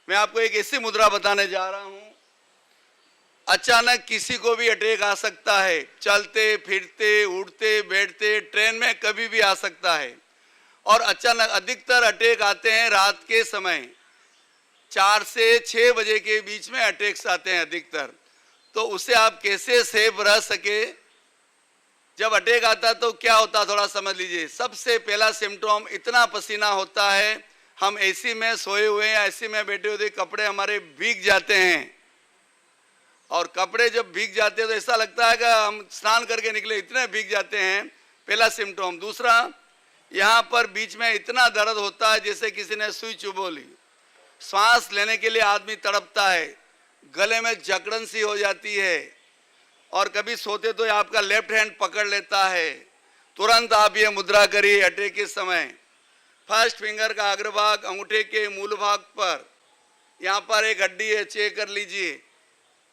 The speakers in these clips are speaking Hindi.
मैं आपको एक ऐसी मुद्रा बताने जा रहा हूं, अचानक किसी को भी अटैक आ सकता है। चलते फिरते उठते बैठते ट्रेन में कभी भी आ सकता है। और अचानक अधिकतर अटैक आते हैं रात के समय, 4 से 6 बजे के बीच में अटैक्स आते हैं अधिकतर। तो उससे आप कैसे सेफ रह सके। जब अटैक आता तो क्या होता, थोड़ा समझ लीजिए। सबसे पहला सिम्टम, इतना पसीना होता है, हम एसी में सोए हुए हैं, एसी में बैठे हुए, कपड़े हमारे भीग जाते हैं। और कपड़े जब भीग जाते हैं तो ऐसा लगता है कि हम स्नान करके निकले, इतने भीग जाते हैं, पहला सिम्टम। दूसरा, यहाँ पर बीच में इतना दर्द होता है जैसे किसी ने सुई चुभो ली। सांस लेने के लिए आदमी तड़पता है, गले में जकड़न सी हो जाती है। और कभी सोते तो आपका लेफ्ट हैंड पकड़ लेता है। तुरंत आप ये मुद्रा करिए अटैक के समय। फर्स्ट फिंगर का अग्रभाग अंगूठे के मूल भाग पर, यहाँ पर एक हड्डी है, चेक कर लीजिए,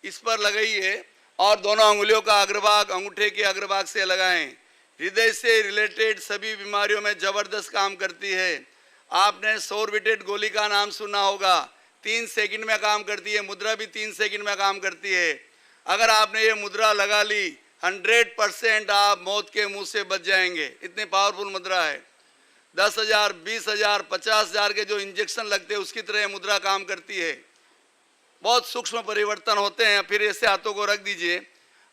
इस पर लगाइए और दोनों अंगुलियों का अग्रभाग अंगूठे के अग्रभाग से लगाएं। हृदय से रिलेटेड सभी बीमारियों में जबरदस्त काम करती है। आपने सोरबिटेट गोली का नाम सुना होगा, 3 सेकंड में काम करती है। मुद्रा भी 3 सेकंड में काम करती है। अगर आपने ये मुद्रा लगा ली, 100% आप मौत के मुंह से बच जाएंगे। इतनी पावरफुल मुद्रा है। 10,000, 20,000, 50,000 के जो इंजेक्शन लगते हैं उसकी तरह ये मुद्रा काम करती है। बहुत सूक्ष्म परिवर्तन होते हैं। फिर ऐसे हाथों को रख दीजिए।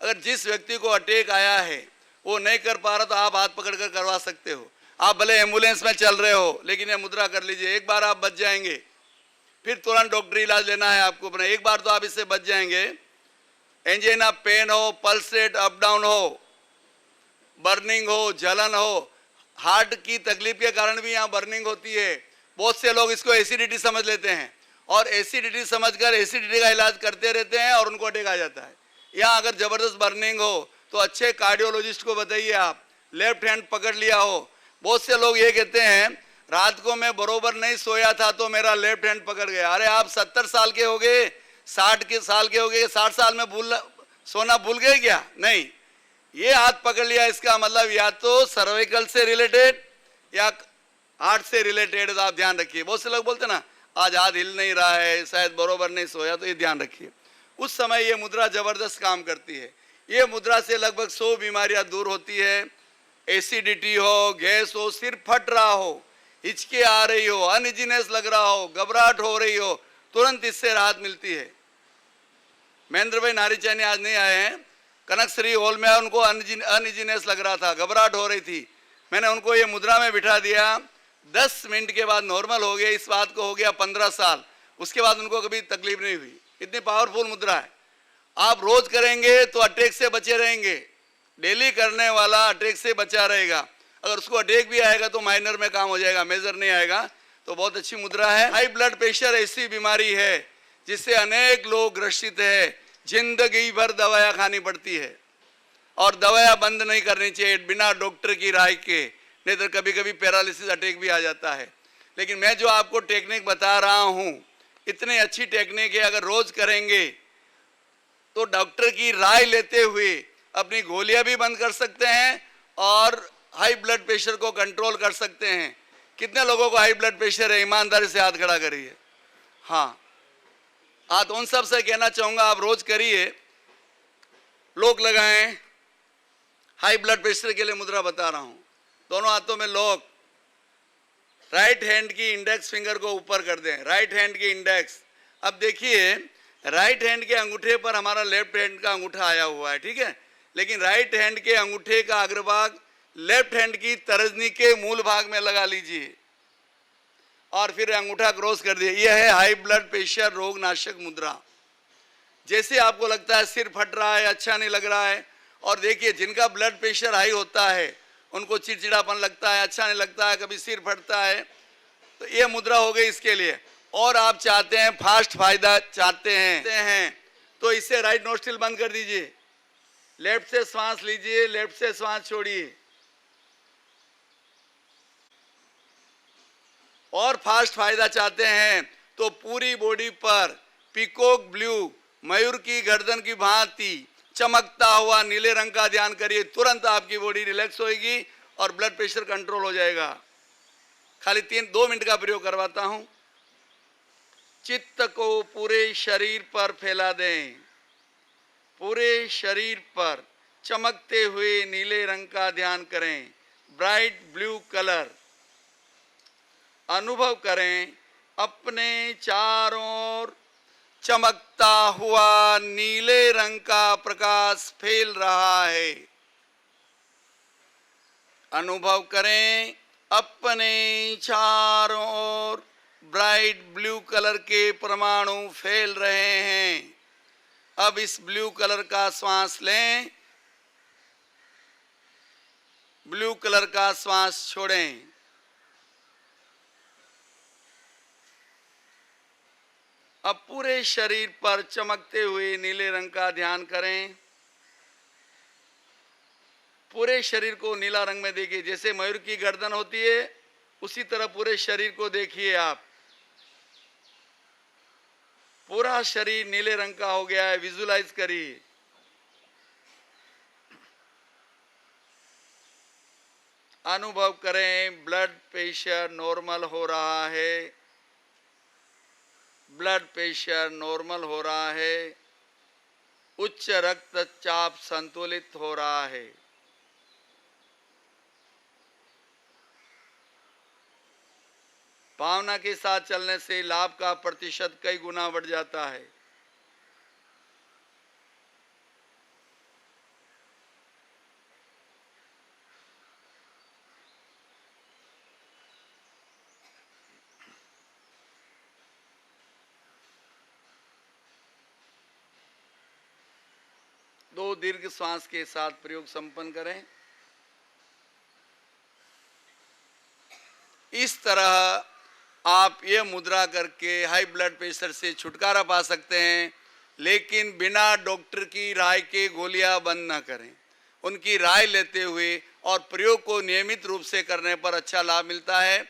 अगर जिस व्यक्ति को अटैक आया है वो नहीं कर पा रहा तो आप हाथ पकड़कर करवा सकते हो। आप भले एम्बुलेंस में चल रहे हो लेकिन ये मुद्रा कर लीजिए, एक बार आप बच जाएंगे। फिर तुरंत डॉक्टरी इलाज लेना है आपको अपना, एक बार तो आप इससे बच जाएंगे। एंजाइना पेन हो, पल्स रेट अप डाउन हो, बर्निंग हो, जलन हो, हार्ट की तकलीफ के कारण भी यहाँ बर्निंग होती है। बहुत से लोग इसको एसिडिटी समझ लेते हैं और एसिडिटी समझकर एसिडिटी का इलाज करते रहते हैं और उनको अटैक आ जाता है। यहाँ अगर जबरदस्त बर्निंग हो तो अच्छे कार्डियोलॉजिस्ट को बताइए। आप लेफ्ट हैंड पकड़ लिया हो, बहुत से लोग ये कहते हैं रात को मैं बरोबर नहीं सोया था तो मेरा लेफ्ट हैंड पकड़ गया। अरे आप 70 साल के हो गए, 60 साल के हो गए, 60 साल में सोना भूल गए क्या? नहीं, ये हाथ पकड़ लिया, इसका मतलब या तो सर्वाइकल से रिलेटेड या हार्ट से रिलेटेड। तो आप ध्यान रखिए। बहुत से लोग बोलते ना आज हाथ हिल नहीं रहा है, शायद बरोबर नहीं सोया, तो ये ध्यान रखिए। उस समय ये मुद्रा जबरदस्त काम करती है। ये मुद्रा से लगभग 100 बीमारियां दूर होती है। एसिडिटी हो, गैस हो, सिर फट रहा हो, हिचके आ रही हो, अनइजीनेस लग रहा हो, घबराहट हो रही हो, तुरंत इससे राहत मिलती है। महेंद्र भाई नारीचानी आज नहीं आए हैं, कनकश्री हॉल में उनको अनइजीनेस लग रहा था, घबराहट हो रही थी। मैंने उनको ये मुद्रा में बिठा दिया, 10 मिनट के बाद नॉर्मल हो गए। इस बात को हो गया 15 साल, उसके बाद उनको कभी तकलीफ नहीं हुई। इतनी पावरफुल मुद्रा है। आप रोज करेंगे तो अटैक से बचे रहेंगे। डेली करने वाला अटैक से बचा रहेगा। अगर उसको अटैक भी आएगा तो माइनर में काम हो जाएगा, मेजर नहीं आएगा। तो बहुत अच्छी मुद्रा है। हाई ब्लड प्रेशर ऐसी बीमारी है जिससे अनेक लोग ग्रसित है, जिंदगी भर दवाइयाँ खानी पड़ती है और दवाइयाँ बंद नहीं करनी चाहिए बिना डॉक्टर की राय के, नहीं तो कभी कभी पैरालिसिस अटैक भी आ जाता है। लेकिन मैं जो आपको टेक्निक बता रहा हूँ, इतनी अच्छी टेक्निक है। अगर रोज करेंगे तो डॉक्टर की राय लेते हुए अपनी गोलियां भी बंद कर सकते हैं और हाई ब्लड प्रेशर को कंट्रोल कर सकते हैं। कितने लोगों को हाई ब्लड प्रेशर है? ईमानदारी से हाथ खड़ा करिए। हाँ, हाथ उन सब से कहना चाहूंगा आप रोज करिए, लॉक लगाएं। हाई ब्लड प्रेशर के लिए मुद्रा बता रहा हूं। दोनों हाथों में लॉक, राइट हैंड की इंडेक्स फिंगर को ऊपर कर दें, राइट हैंड की इंडेक्स। अब देखिए राइट हैंड के अंगूठे पर हमारा लेफ्ट हैंड का अंगूठा आया हुआ है, ठीक है, लेकिन राइट हैंड के अंगूठे का अग्रभाग लेफ्ट हैंड की तर्जनी के मूल भाग में लगा लीजिए और फिर अंगूठा क्रॉस कर दिए। यह है हाई ब्लड प्रेशर रोग नाशक मुद्रा। जैसे आपको लगता है सिर फट रहा है, अच्छा नहीं लग रहा है, और देखिए जिनका ब्लड प्रेशर हाई होता है उनको चिड़चिड़ापन लगता है, अच्छा नहीं लगता है, कभी सिर फटता है, तो ये मुद्रा हो गई इसके लिए। और आप चाहते हैं फास्ट फायदा चाहते हैं तो इससे राइट नोस्ट्रिल बंद कर दीजिए, लेफ्ट से श्वास लीजिए, लेफ्ट से श्वास छोड़िए। और फास्ट फायदा चाहते हैं तो पूरी बॉडी पर पीकॉक ब्लू, मयूर की गर्दन की भांति चमकता हुआ नीले रंग का ध्यान करिए। तुरंत आपकी बॉडी रिलैक्स होगी और ब्लड प्रेशर कंट्रोल हो जाएगा। खाली 2 मिनट का प्रयोग करवाता हूं। चित्त को पूरे शरीर पर फैला दें। पूरे शरीर पर चमकते हुए नीले रंग का ध्यान करें, ब्राइट ब्लू कलर। अनुभव करें अपने चारों ओर चमकता हुआ नीले रंग का प्रकाश फैल रहा है। अनुभव करें अपने चारों ओर ब्राइट ब्लू कलर के परमाणु फैल रहे हैं। अब इस ब्लू कलर का श्वास लें, ब्लू कलर का श्वास छोड़ें। अब पूरे शरीर पर चमकते हुए नीले रंग का ध्यान करें। पूरे शरीर को नीला रंग में देखिए, जैसे मयूर की गर्दन होती है उसी तरह पूरे शरीर को देखिए आप। पूरा शरीर नीले रंग का हो गया है, विजुलाइज करिए। अनुभव करें ब्लड प्रेशर नॉर्मल हो रहा है, ब्लड प्रेशर नॉर्मल हो रहा है, उच्च रक्तचाप संतुलित हो रहा है। भावना के साथ चलने से लाभ का प्रतिशत कई गुना बढ़ जाता है। दो दीर्घ श्वास के साथ प्रयोग संपन्न करें। इस तरह आप ये मुद्रा करके हाई ब्लड प्रेशर से छुटकारा पा सकते हैं, लेकिन बिना डॉक्टर की राय के गोलियां बंद न करें। उनकी राय लेते हुए और प्रयोग को नियमित रूप से करने पर अच्छा लाभ मिलता है।